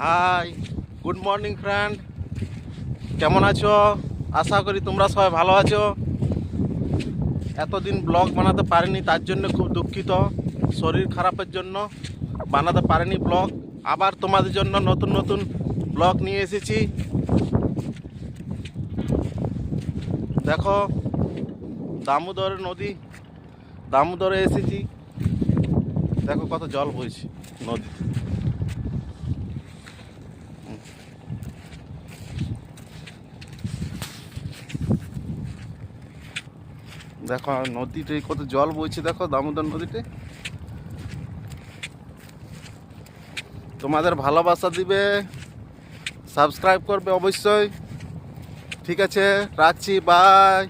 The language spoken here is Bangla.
High, good morning friend. কেমন আছো? আশা করি তোমরা সবাই ভালো আছো। এতদিন ব্লগ বানাতে পারিনি, তার জন্য খুব দুঃখিত। শরীর খারাপের জন্য বানাতে পারিনি ব্লগ। আবার তোমাদের জন্য নতুন নতুন ব্লগ নিয়ে এসেছি। দেখো, দামোদর নদী, দামোদরে এসেছি। দেখো কত জল বইছে নদীতে। দেখো নদীতে কত জল বইছে, দেখো দামোদর নদীতে। তোমাদের ভালোবাসা দিবে, সাবস্ক্রাইব করবে অবশ্যই। ঠিক আছে, রাখছি, বাই।